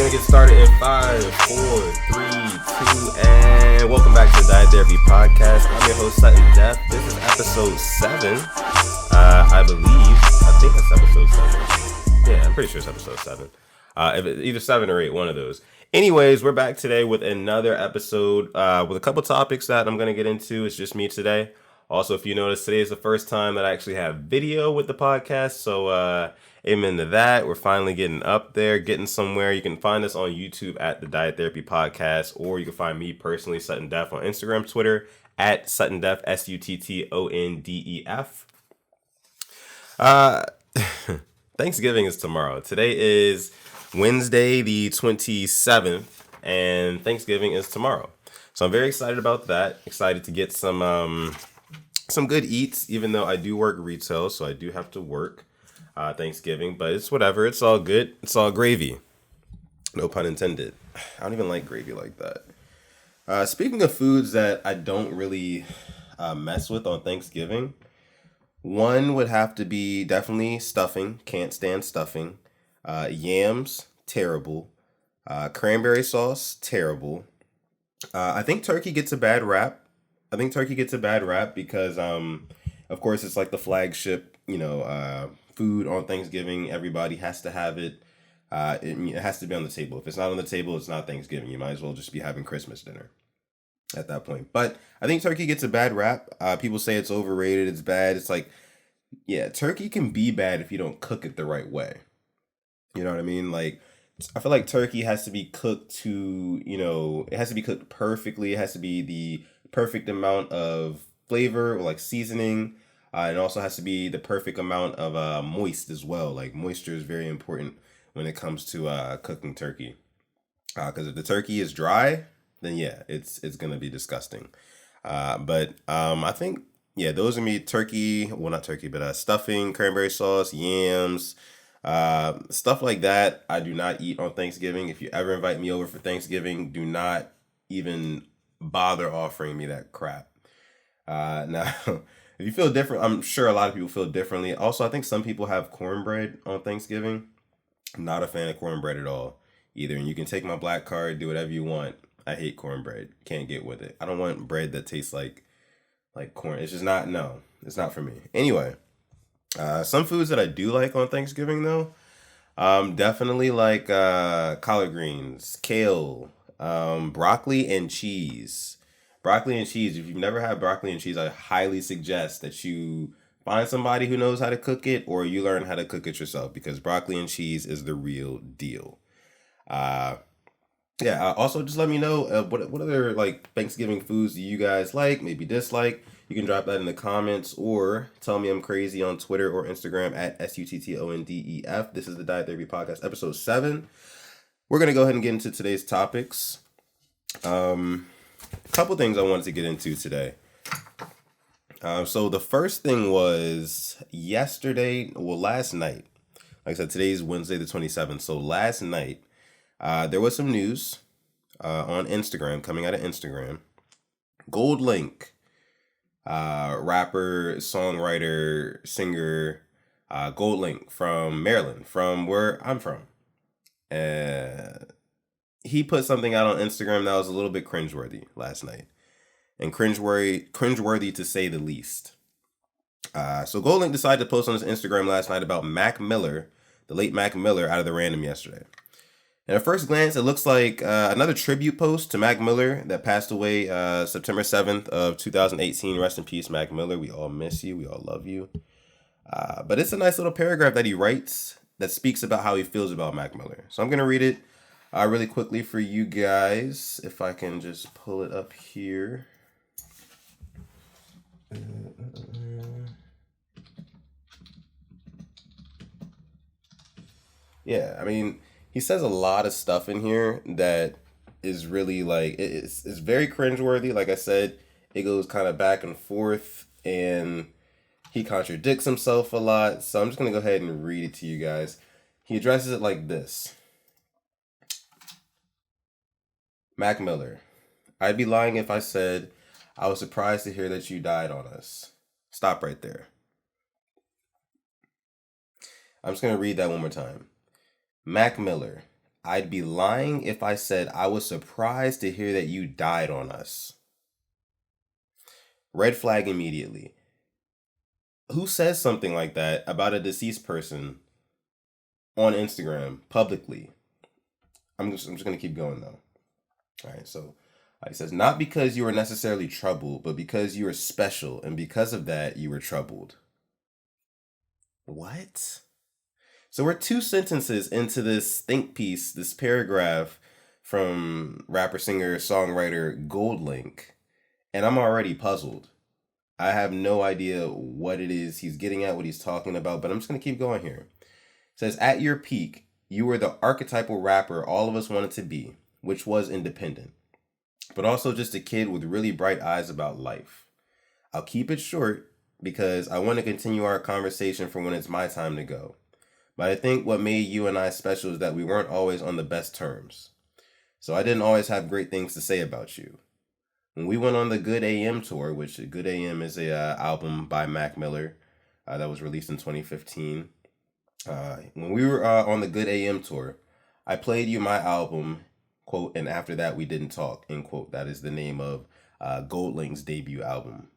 gonna get started in 5, 4, 3, 2, and welcome back to the Diet Therapy Podcast. I'm your host, suttondef. This is episode 7, I believe. I think that's episode 7. Yeah, I'm pretty sure it's episode 7. Either 7 or 8, one of those. Anyways, we're back today with another episode with a couple topics that I'm gonna get into. It's just me today. Also, if you notice, today is the first time that I actually have video with the podcast, so amen to that. We're finally getting up there, getting somewhere. You can find us on YouTube at the Diet Therapy Podcast, or you can find me personally, suttondef, on Instagram, Twitter, at suttondef, SUTTONDEF. Thanksgiving is tomorrow. Today is Wednesday, the 27th, and Thanksgiving is tomorrow. So I'm very excited about that. Excited to get some good eats, even though I do work retail, so I do have to work Thanksgiving, but it's whatever. It's all good. It's all gravy. No pun intended. I don't even like gravy like that. Speaking of foods that I don't really mess with on Thanksgiving, one would have to be definitely stuffing. Can't stand stuffing. Yams, terrible. Cranberry sauce, terrible. I think turkey gets a bad rap. Because, of course, it's like the flagship, food on Thanksgiving. Everybody has to have it. It has to be on the table. If it's not on the table, it's not Thanksgiving. You might as well just be having Christmas dinner at that point. But I think turkey gets a bad rap. People say it's overrated. It's bad. It's like, yeah, turkey can be bad if you don't cook it the right way. You know what I mean? Like, I feel like turkey has to be cooked it has to be cooked perfectly. It has to be the perfect amount of flavor or like seasoning. It also has to be the perfect amount of moist as well. Like, moisture is very important when it comes to cooking turkey. Because if the turkey is dry, then yeah, it's gonna be disgusting. But I think, yeah, those are me. Turkey, well, not turkey, but stuffing, cranberry sauce, yams, stuff like that. I do not eat on Thanksgiving. If you ever invite me over for Thanksgiving, do not even bother offering me that crap. Now, if you feel different, I'm sure a lot of people feel differently. Also, I think some people have cornbread on Thanksgiving. I'm not a fan of cornbread at all either. And you can take my black card, do whatever you want. I hate cornbread. Can't get with it. I don't want bread that tastes like corn. It's just not, no, it's not for me. Anyway, some foods that I do like on Thanksgiving though, definitely like collard greens, kale, broccoli and cheese. Broccoli and cheese. If you've never had broccoli and cheese, I highly suggest that you find somebody who knows how to cook it, or you learn how to cook it yourself, because broccoli and cheese is the real deal. Also just let me know what other like Thanksgiving foods do you guys like, maybe dislike. You can drop that in the comments, or tell me I'm crazy on Twitter or Instagram at SUTTONDEF. This is the Diet Therapy Podcast, episode 7. We're going to go ahead and get into today's topics. A couple things I wanted to get into today. So the first thing was last night. Like I said, today's Wednesday the 27th. So last night, there was some news on Instagram, coming out of Instagram. Goldlink, rapper, songwriter, singer, Goldlink from Maryland, from where I'm from. He put something out on Instagram that was a little bit cringeworthy last night. And cringeworthy to say the least. So Goldlink decided to post on his Instagram last night about Mac Miller, the late Mac Miller, out of the random yesterday. And at first glance, it looks like another tribute post to Mac Miller that passed away September 7th of 2018. Rest in peace, Mac Miller. We all miss you. We all love you. But it's a nice little paragraph that he writes that speaks about how he feels about Mac Miller. So I'm going to read it really quickly for you guys, if I can just pull it up here. Yeah, I mean, he says a lot of stuff in here that is really like, it's very cringeworthy. Like I said, it goes kind of back and forth, and he contradicts himself a lot. So I'm just going to go ahead and read it to you guys. He addresses it like this. Mac Miller, I'd be lying if I said I was surprised to hear that you died on us. Stop right there. I'm just going to read that one more time. Mac Miller, I'd be lying if I said I was surprised to hear that you died on us. Red flag immediately. Who says something like that about a deceased person on Instagram publicly? I'm just gonna keep going though. All right, so he says, not because you were necessarily troubled, but because you were special, and because of that, you were troubled. What? So we're 2 sentences into this think piece, this paragraph from rapper, singer, songwriter Goldlink, and I'm already puzzled. I have no idea what it is he's getting at, what he's talking about, but I'm just going to keep going here. It says, at your peak, you were the archetypal rapper all of us wanted to be, which was independent, but also just a kid with really bright eyes about life. I'll keep it short because I want to continue our conversation for when it's my time to go. But I think what made you and I special is that we weren't always on the best terms. So I didn't always have great things to say about you. When we went on the Good AM tour, which Good AM is a album by Mac Miller that was released in 2015. When we were on the Good AM tour, I played you my album, quote, and after that we didn't talk, end quote. That is the name of Goldlink's debut album.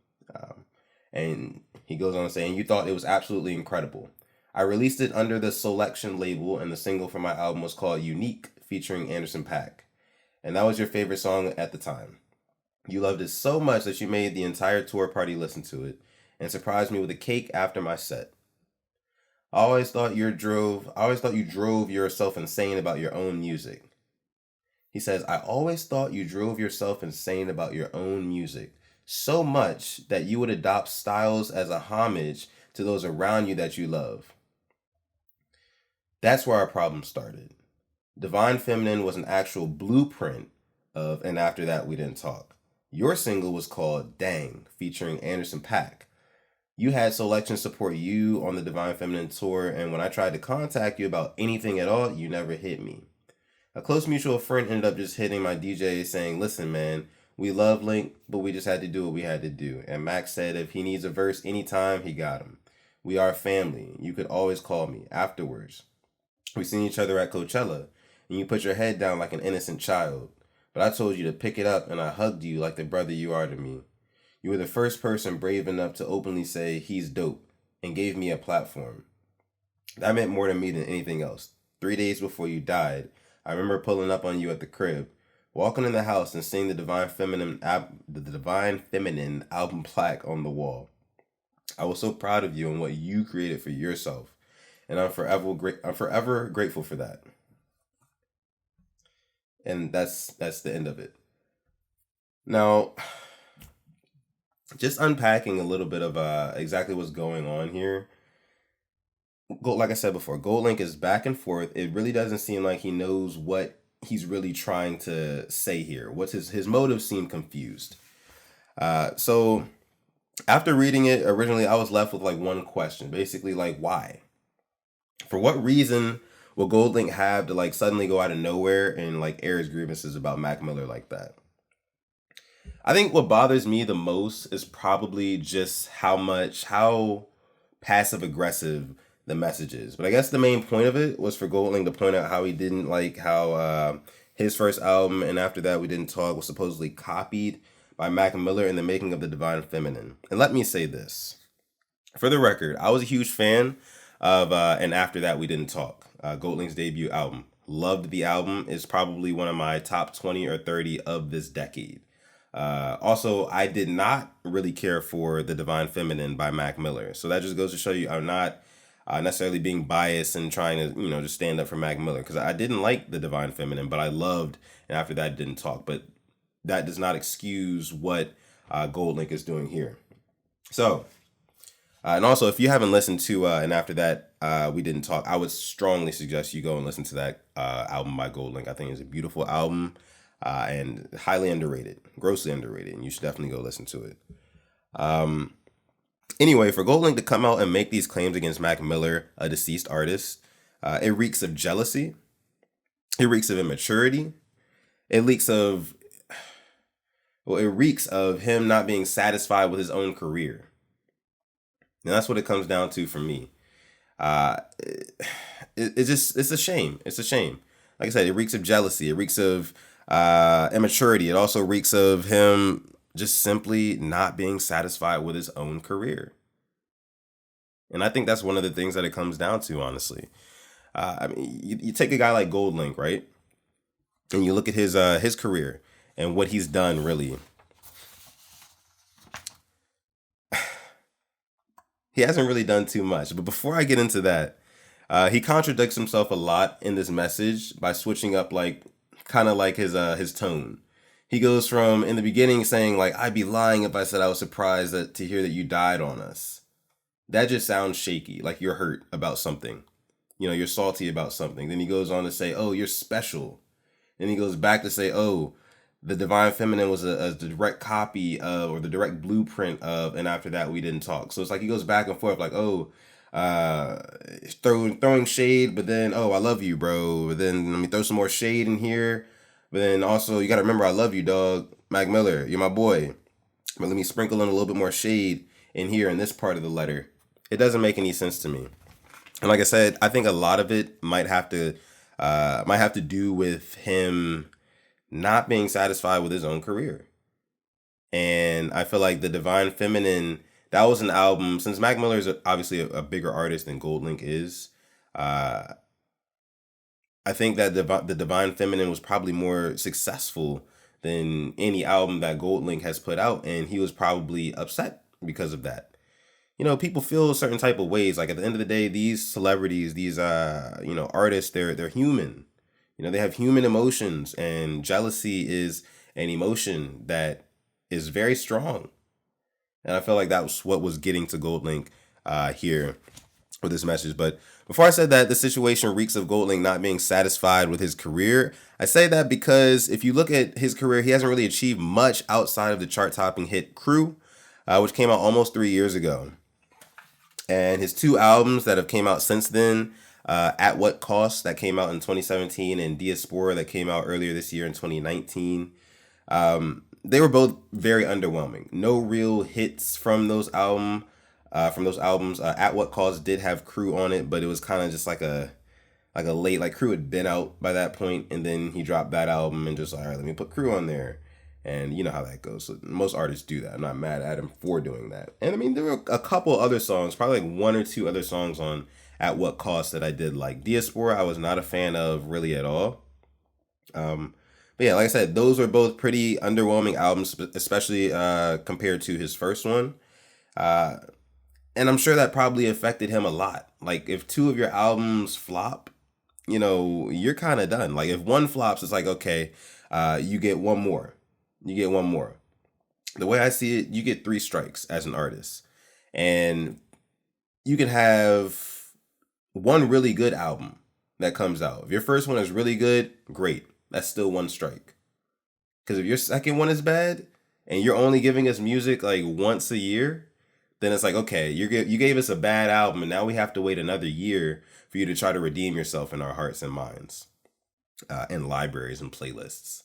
And he goes on saying, you thought it was absolutely incredible. I released it under the Selection label, and the single for my album was called Unique, featuring Anderson .Paak. And that was your favorite song at the time. You loved it so much that you made the entire tour party listen to it and surprised me with a cake after my set. I always thought you drove yourself insane about your own music. He says, I always thought you drove yourself insane about your own music, so much that you would adopt styles as a homage to those around you that you love. That's where our problem started. Divine Feminine was an actual blueprint of And After That We Didn't Talk. Your single was called Dang, featuring Anderson .Paak. You had Selection support you on the Divine Feminine tour, and when I tried to contact you about anything at all, you never hit me. A close mutual friend ended up just hitting my DJ saying, listen, man, we love Link, but we just had to do what we had to do. And Max said if he needs a verse anytime, he got him. We are family. You could always call me afterwards. We seen each other at Coachella, and you put your head down like an innocent child. But I told you to pick it up, and I hugged you like the brother you are to me. You were the first person brave enough to openly say he's dope and gave me a platform. That meant more to me than anything else. 3 days before you died, I remember pulling up on you at the crib, walking in the house and seeing the Divine Feminine album plaque on the wall. I was so proud of you and what you created for yourself, and I'm forever grateful for that. And that's the end of it. Now, just unpacking a little bit of exactly what's going on here. Like I said before, Goldlink is back and forth. It really doesn't seem like he knows what he's really trying to say here. What's his motives seem confused. So after reading it originally, I was left with like one question, basically like why? For what reason will Goldlink have to like suddenly go out of nowhere and like air his grievances about Mac Miller like that? I think what bothers me the most is probably just how passive aggressive the message is. But I guess the main point of it was for Goldlink to point out how he didn't like how his first album And After That We Didn't Talk was supposedly copied by Mac Miller in the making of the Divine Feminine. And let me say this. For the record, I was a huge fan of And After That We Didn't Talk, Goldlink's debut album. Loved the album. It's probably one of my top 20 or 30 of this decade. Also, I did not really care for The Divine Feminine by Mac Miller. So that just goes to show you I'm not necessarily being biased and trying to, just stand up for Mac Miller. Because I didn't like The Divine Feminine, but I loved And After That Didn't Talk. But that does not excuse what Goldlink is doing here. So, and also, if you haven't listened to And After That We Didn't Talk, I would strongly suggest you go and listen to that album by Goldlink. I think it's a beautiful album. And highly underrated, grossly underrated, and you should definitely go listen to it. Anyway, for Goldlink to come out and make these claims against Mac Miller, a deceased artist, it reeks of jealousy. It reeks of immaturity. It reeks of him not being satisfied with his own career. And that's what it comes down to for me. It's a shame. It's a shame. like I said, it reeks of jealousy. It reeks of immaturity. It also reeks of him just simply not being satisfied with his own career. And I think that's one of the things that it comes down to, honestly. I mean, you take a guy like Goldlink, right? And you look at his career and what he's done, really. He hasn't really done too much. But before I get into that, he contradicts himself a lot in this message by switching up, like, kind of like his tone. He goes from in the beginning saying, like, I'd be lying if I said I was surprised to hear that you died on us. That just sounds shaky, like you're hurt about something. You know, you're salty about something. Then he goes on to say, oh, you're special. Then he goes back to say, oh, the divine feminine was a direct copy of, or the direct blueprint of, and after that we didn't talk. So it's like he goes back and forth, like, oh, throwing shade, but then, oh, I love you, bro. But then let me throw some more shade in here. But then also, you got to remember, I love you, dog. Mac Miller, you're my boy. But let me sprinkle in a little bit more shade in here in this part of the letter. It doesn't make any sense to me. And like I said, I think a lot of it might have to do with him not being satisfied with his own career. And I feel like the Divine Feminine, that was an album, since Mac Miller is obviously a bigger artist than Goldlink is, I think that the Divine Feminine was probably more successful than any album that Goldlink has put out, and he was probably upset because of that. You know, people feel certain type of ways. Like at the end of the day, these celebrities, these artists, they're human. You know, they have human emotions, and jealousy is an emotion that is very strong. And I feel like that was what was getting to Goldlink here with this message. But before I said that the situation reeks of Goldlink not being satisfied with his career, I say that because if you look at his career, he hasn't really achieved much outside of the chart-topping hit Crew, which came out almost 3 years ago. And his two albums that have came out since then, At What Cost, that came out in 2017, and Diaspora, that came out earlier this year in 2019, they were both very underwhelming. No real hits from those albums. At What Cost did have Crew on it, but it was kind of just like a late, like Crew had been out by that point, and then he dropped that album and just like, all right, let me put Crew on there. And you know how that goes. So most artists do that. I'm not mad at him for doing that. And I mean, there were a couple other songs, probably like one or two other songs on At What Cost that I did like. Diaspora, I was not a fan of really at all. But yeah, like I said, those were both pretty underwhelming albums, especially compared to his first one. And I'm sure that probably affected him a lot. Like if two of your albums flop, you know, you're kind of done. Like if one flops, it's like, okay, you get one more. You get one more. The way I see it, you get 3 strikes as an artist. And you can have one really good album that comes out. If your first one is really good, great. That's still 1 strike. Because if your second one is bad and you're only giving us music like once a year, then it's like, okay, you gave us a bad album and now we have to wait another year for you to try to redeem yourself in our hearts and minds, in libraries and playlists.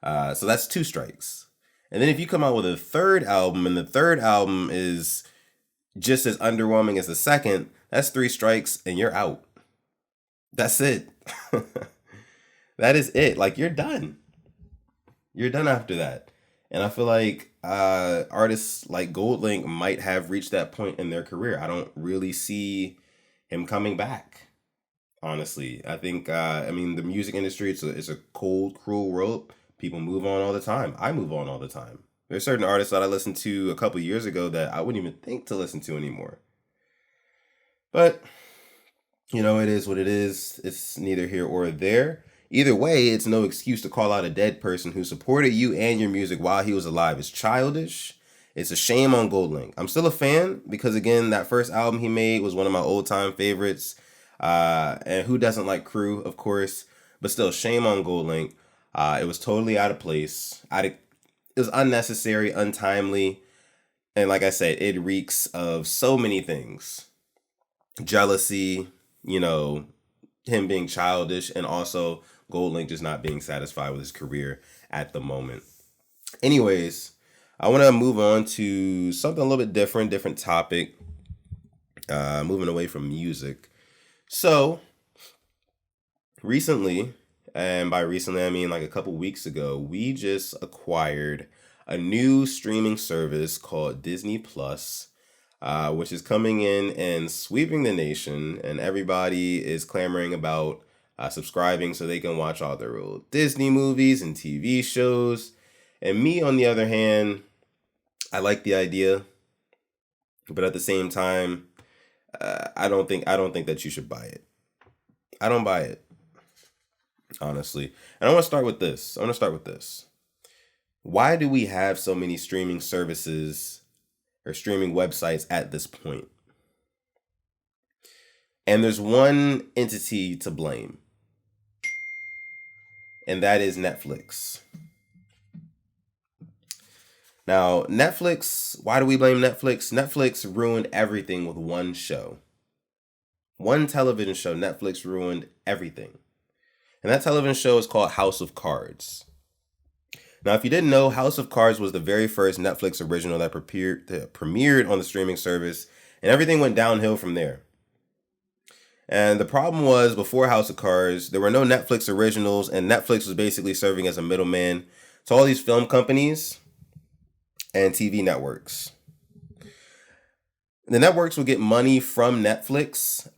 So that's 2 strikes. And then if you come out with a third album and the third album is just as underwhelming as the second, that's 3 strikes and you're out. That's it. That is it. Like you're done. You're done after that. And I feel like artists like Goldlink might have reached that point in their career. I don't really see him coming back. Honestly, I think the music industry, it's a cold, cruel world. People move on all the time. I move on all the time. There's certain artists that I listened to a couple years ago that I wouldn't even think to listen to anymore. But, you know, it is what it is. It's neither here or there. Either way, it's no excuse to call out a dead person who supported you and your music while he was alive. It's childish. It's a shame on Goldlink. I'm still a fan because, again, that first album he made was one of my old-time favorites. And who doesn't like Crew, of course. But still, shame on Goldlink. It was totally out of place. It was unnecessary, untimely. And like I said, it reeks of so many things. Jealousy, you know, him being childish, and also Goldlink just not being satisfied with his career at the moment. Anyways, I want to move on to something a little bit different topic. Moving away from music. So, recently, And by recently, I mean like a couple weeks ago, we just acquired a new streaming service called Disney Plus, which is coming in and sweeping the nation, and everybody is clamoring about subscribing so they can watch all their old Disney movies and TV shows. And me, on the other hand, I like the idea, but at the same time, I don't think that you should buy it. I don't buy it, honestly. And I want to start with this. Why do we have so many streaming services or streaming websites at this point? And there's one entity to blame, and that is Netflix. Now, Netflix, why do we blame Netflix? Netflix ruined everything with one show. One television show, Netflix ruined everything. And that television show is called House of Cards. Now, if you didn't know, House of Cards was the very first Netflix original that premiered on the streaming service, and everything went downhill from there. And the problem was, before House of Cards, there were no Netflix originals, and Netflix was basically serving as a middleman to all these film companies and TV networks. The networks would get money from Netflix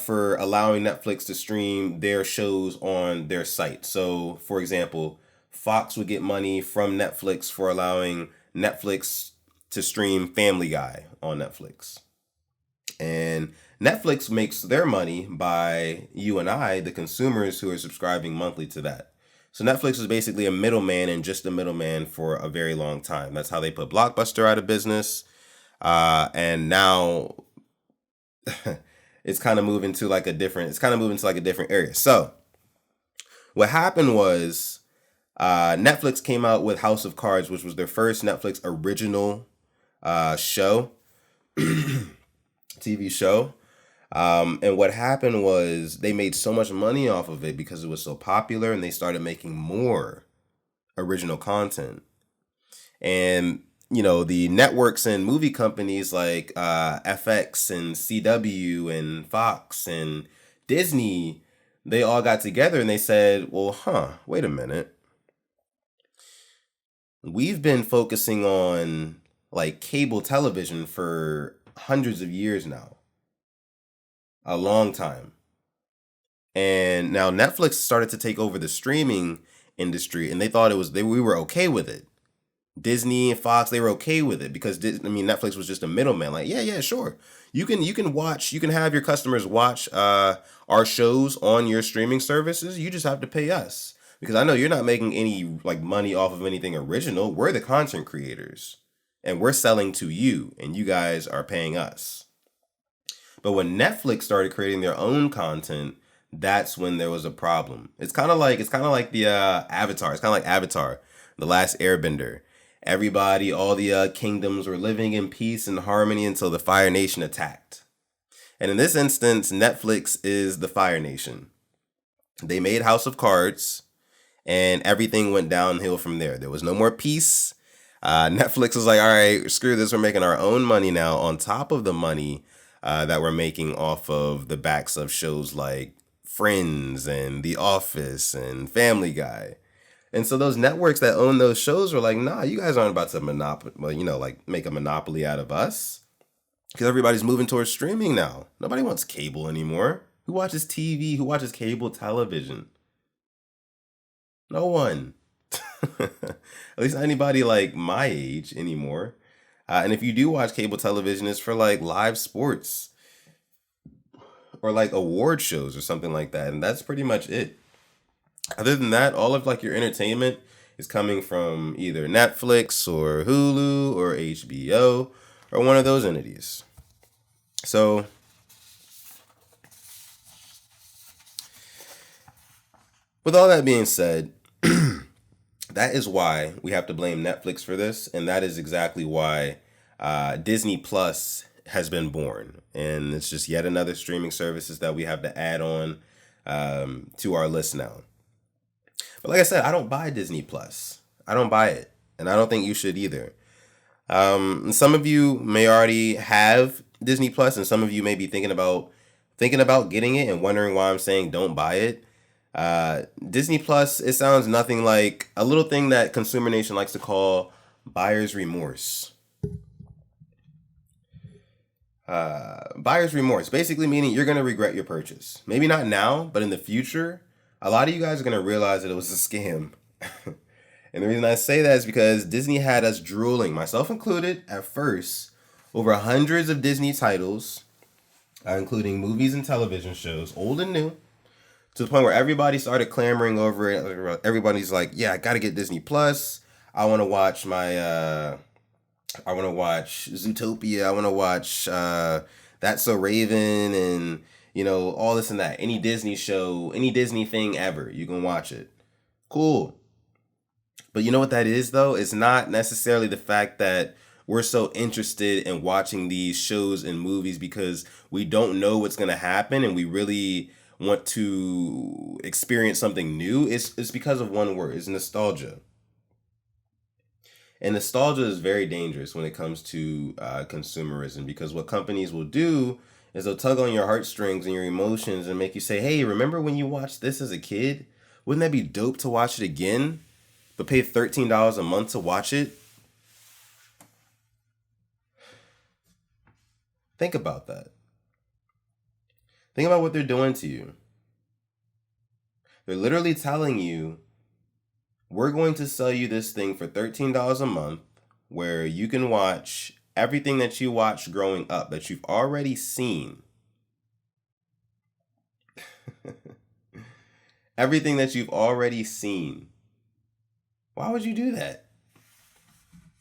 for allowing Netflix to stream their shows on their site. So, for example, Fox would get money from Netflix for allowing Netflix to stream Family Guy on Netflix. And Netflix makes their money by you and I, the consumers who are subscribing monthly to that. So Netflix is basically a middleman, and just a middleman for a very long time. That's how they put Blockbuster out of business. And now it's kind of moving to like a different area. So what happened was Netflix came out with House of Cards, which was their first Netflix original show, TV show. And what happened was they made so much money off of it because it was so popular, and they started making more original content. And, the networks and movie companies like FX and CW and Fox and Disney, they all got together and they said, well, wait a minute. We've been focusing on like cable television for hundreds of years now. A long time. And now Netflix started to take over the streaming industry, and they thought we were okay with it. Disney and Fox, they were okay with it because Netflix was just a middleman. Like, yeah, sure. You can have your customers watch our shows on your streaming services. You just have to pay us, because I know you're not making any like money off of anything original. We're the content creators, and we're selling to you, and you guys are paying us. But when Netflix started creating their own content, that's when there was a problem. It's kind of like the Avatar. It's kind of like Avatar, The Last Airbender. Everybody, all the kingdoms were living in peace and harmony until the Fire Nation attacked. And in this instance, Netflix is the Fire Nation. They made House of Cards, and everything went downhill from there. There was no more peace. Netflix was like, all right, screw this. We're making our own money now on top of the money that we're making off of the backs of shows like Friends and The Office and Family Guy. And so those networks that own those shows were like, nah, you guys aren't about to make a monopoly out of us. Because everybody's moving towards streaming now. Nobody wants cable anymore. Who watches TV? Who watches cable television? No one. At least not anybody like my age anymore. And if you do watch cable television, it's for like live sports or like award shows or something like that. And that's pretty much it. Other than that, all of like your entertainment is coming from either Netflix or Hulu or HBO or one of those entities. So with all that being said, that is why we have to blame Netflix for this, and that is exactly why Disney Plus has been born. And it's just yet another streaming services that we have to add on to our list now. But like I said, I don't buy Disney Plus. I don't buy it, and I don't think you should either. Some of you may already have Disney Plus, and some of you may be thinking about getting it and wondering why I'm saying don't buy it. Disney Plus, it sounds nothing like a little thing that Consumer Nation likes to call buyer's remorse. Buyer's remorse, basically meaning you're going to regret your purchase. Maybe not now, but in the future, a lot of you guys are going to realize that it was a scam. And the reason I say that is because Disney had us drooling, myself included, at first, over hundreds of Disney titles, including movies and television shows, old and new, to the point where everybody started clamoring over it. Everybody's like, yeah, I got to get Disney Plus. I want to watch I want to watch Zootopia. I want to watch That's So Raven and, all this and that. Any Disney show, any Disney thing ever, you can watch it. Cool. But you know what that is, though? It's not necessarily the fact that we're so interested in watching these shows and movies because we don't know what's going to happen and we really want to experience something new. It's because of one word. It's nostalgia. And nostalgia is very dangerous when it comes to consumerism, because what companies will do is they'll tug on your heartstrings and your emotions and make you say, hey, remember when you watched this as a kid? Wouldn't that be dope to watch it again, but pay $13 a month to watch it? Think about that. Think about what they're doing to you. They're literally telling you, we're going to sell you this thing for $13 a month where you can watch everything that you watched growing up that you've already seen. Everything that you've already seen. Why would you do that?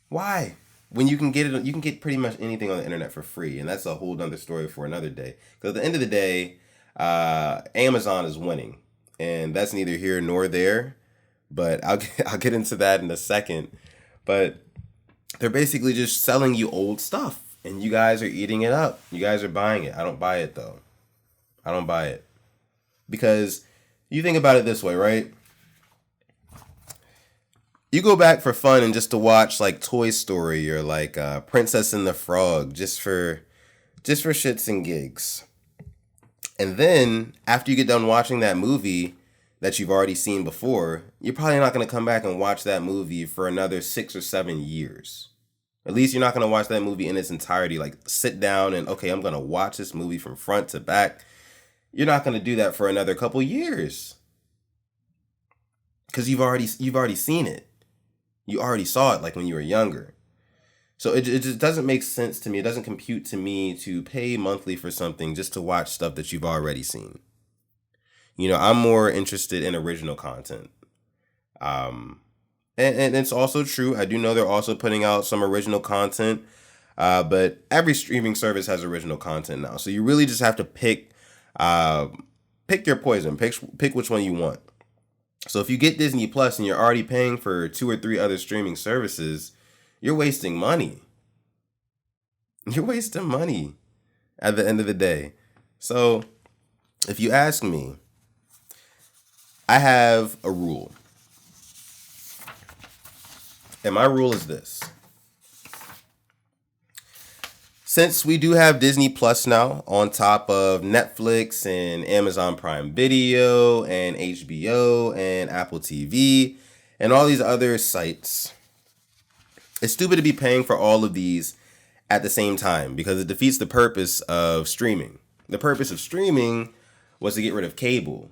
Why? When you can get pretty much anything on the internet for free, and that's a whole other story for another day. Because at the end of the day, Amazon is winning, and that's neither here nor there. But I'll get into that in a second. But they're basically just selling you old stuff, and you guys are eating it up. You guys are buying it. I don't buy it, though. I don't buy it. Because you think about it this way, right? You go back for fun and just to watch like Toy Story or like Princess and the Frog just for shits and gigs. And then after you get done watching that movie that you've already seen before, you're probably not going to come back and watch that movie for another 6 or 7 years. At least you're not going to watch that movie in its entirety. Like sit down and, okay, I'm going to watch this movie from front to back. You're not going to do that for another couple years. Because you've already seen it. You already saw it like when you were younger. So it just doesn't make sense to me. It doesn't compute to me to pay monthly for something just to watch stuff that you've already seen. I'm more interested in original content. And it's also true. I do know they're also putting out some original content. But every streaming service has original content now. So you really just have to pick your poison. Pick which one you want. So if you get Disney Plus and you're already paying for 2 or 3 other streaming services, you're wasting money. You're wasting money at the end of the day. So if you ask me, I have a rule. And my rule is this. Since we do have Disney Plus now on top of Netflix and Amazon Prime Video and HBO and Apple TV and all these other sites, it's stupid to be paying for all of these at the same time because it defeats the purpose of streaming. The purpose of streaming was to get rid of cable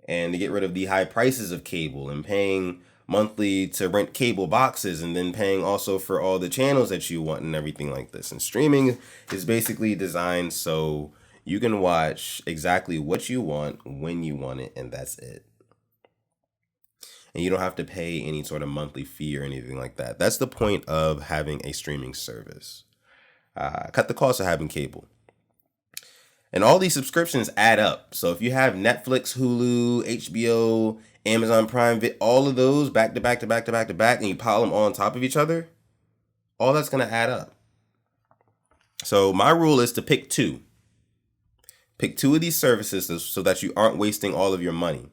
and to get rid of the high prices of cable and paying monthly to rent cable boxes and then paying also for all the channels that you want and everything like this. And streaming is basically designed so you can watch exactly what you want when you want it, and that's it. And you don't have to pay any sort of monthly fee or anything like that. That's the point of having a streaming service. Cut the cost of having cable. And all these subscriptions add up. So if you have Netflix, Hulu, HBO, Amazon Prime, all of those back to back to back to back to back, and you pile them all on top of each other, all that's going to add up. So my rule is to pick 2. Pick 2 of these services so that you aren't wasting all of your money.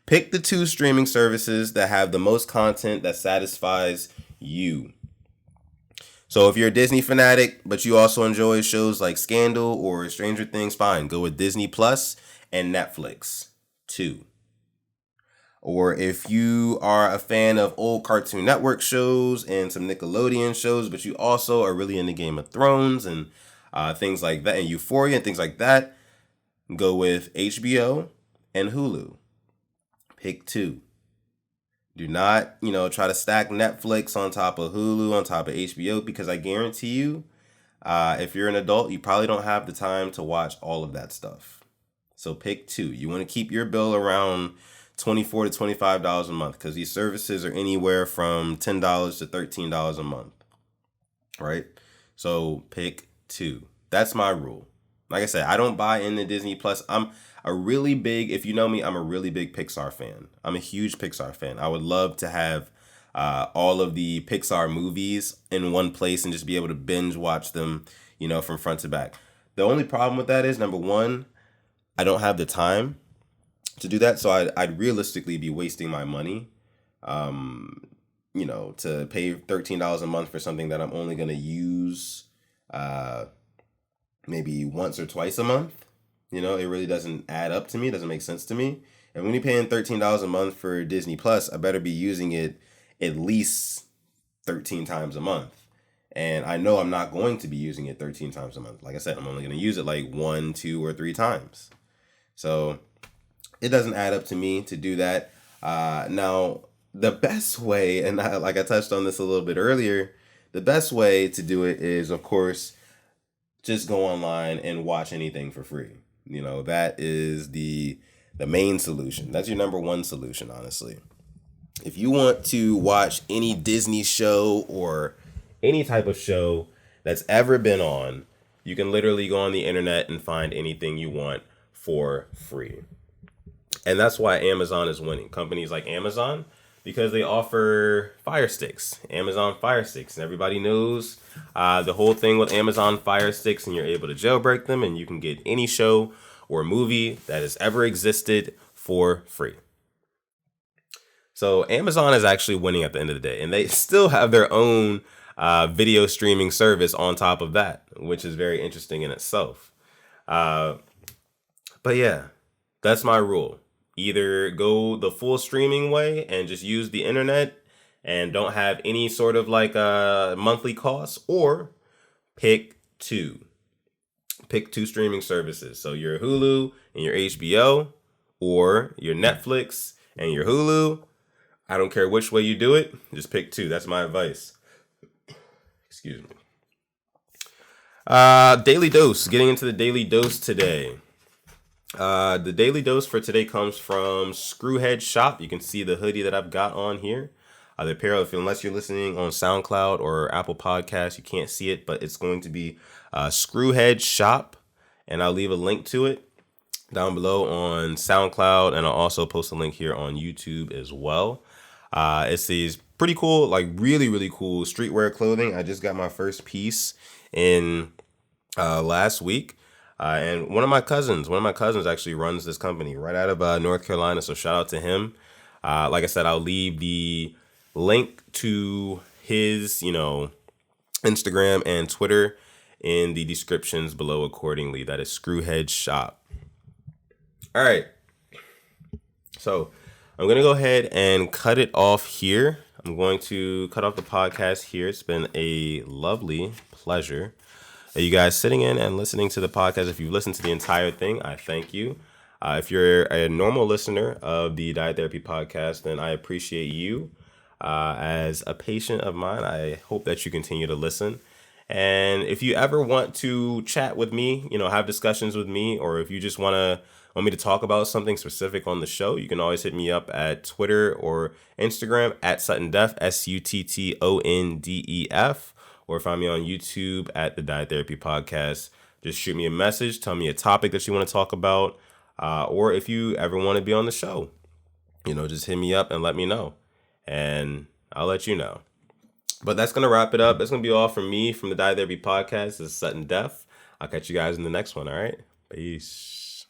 Pick the 2 streaming services that have the most content that satisfies you. So if you're a Disney fanatic, but you also enjoy shows like Scandal or Stranger Things, fine. Go with Disney Plus and Netflix. 2. Or if you are a fan of old Cartoon Network shows and some Nickelodeon shows, but you also are really into Game of Thrones and things like that, and Euphoria and things like that, go with HBO and Hulu. Pick two. Do not, try to stack Netflix on top of Hulu, on top of HBO, because I guarantee you, if you're an adult, you probably don't have the time to watch all of that stuff. So pick two. You want to keep your bill around $24 to $25 a month, because these services are anywhere from $10 to $13 a month, right? So pick two. That's my rule. Like I said, I don't buy into Disney Plus. If you know me, I'm a really big Pixar fan. I'm a huge Pixar fan. I would love to have all of the Pixar movies in one place and just be able to binge watch them, from front to back. The only problem with that is, number one, I don't have the time to do that. So I'd realistically be wasting my money, to pay $13 a month for something that I'm only going to use maybe once or twice a month. It really doesn't add up to me. It doesn't make sense to me. And when you're paying $13 a month for Disney Plus, I better be using it at least 13 times a month. And I know I'm not going to be using it 13 times a month. Like I said, I'm only going to use it like 1, 2, or 3 times. So it doesn't add up to me to do that. Now, the best way, and I touched on this a little bit earlier, the best way to do it is, of course, just go online and watch anything for free. That is the main solution. That's your number one solution, honestly. If you want to watch any Disney show or any type of show that's ever been on, you can literally go on the internet and find anything you want for free. And that's why Amazon is winning. Companies like Amazon, because they offer Fire Sticks, Amazon Fire Sticks. And everybody knows the whole thing with Amazon Fire Sticks, and you're able to jailbreak them, and you can get any show or movie that has ever existed for free. So Amazon is actually winning at the end of the day, and they still have their own video streaming service on top of that, which is very interesting in itself. But yeah, that's my rule. Either go the full streaming way and just use the internet and don't have any sort of like monthly costs, or pick two. Pick two streaming services. So your Hulu and your HBO, or your Netflix and your Hulu. I don't care which way you do it. Just pick two. That's my advice. Excuse me. Daily dose. Getting into the daily dose today. The daily dose for today comes from SKREWHED SHOP. You can see the hoodie that I've got on here. The apparel, unless you're listening on SoundCloud or Apple Podcasts, you can't see it, but it's going to be SKREWHED SHOP, and I'll leave a link to it down below on SoundCloud, and I'll also post a link here on YouTube as well. It's these pretty cool, like really, really cool streetwear clothing. I just got my first piece in last week. And one of my cousins actually runs this company right out of North Carolina. So shout out to him. Like I said, I'll leave the link to his, Instagram and Twitter in the descriptions below accordingly. That is SKREWHED SHOP. All right. So I'm going to go ahead and cut it off here. I'm going to cut off the podcast here. It's been a lovely pleasure. You guys sitting in and listening to the podcast. If you've listened to the entire thing, I thank you. If you're a normal listener of the Diet Therapy Podcast, then I appreciate you. As a patient of mine, I hope that you continue to listen. And if you ever want to chat with me, have discussions with me, or if you just want me to talk about something specific on the show, you can always hit me up at Twitter or Instagram at suttondef, SUTTONDEF. Or find me on YouTube at the Diet Therapy Podcast. Just shoot me a message. Tell me a topic that you want to talk about. Or if you ever want to be on the show, just hit me up and let me know. And I'll let you know. But that's going to wrap it up. That's going to be all from me from the Diet Therapy Podcast. This is SuttondEF. I'll catch you guys in the next one. All right. Peace.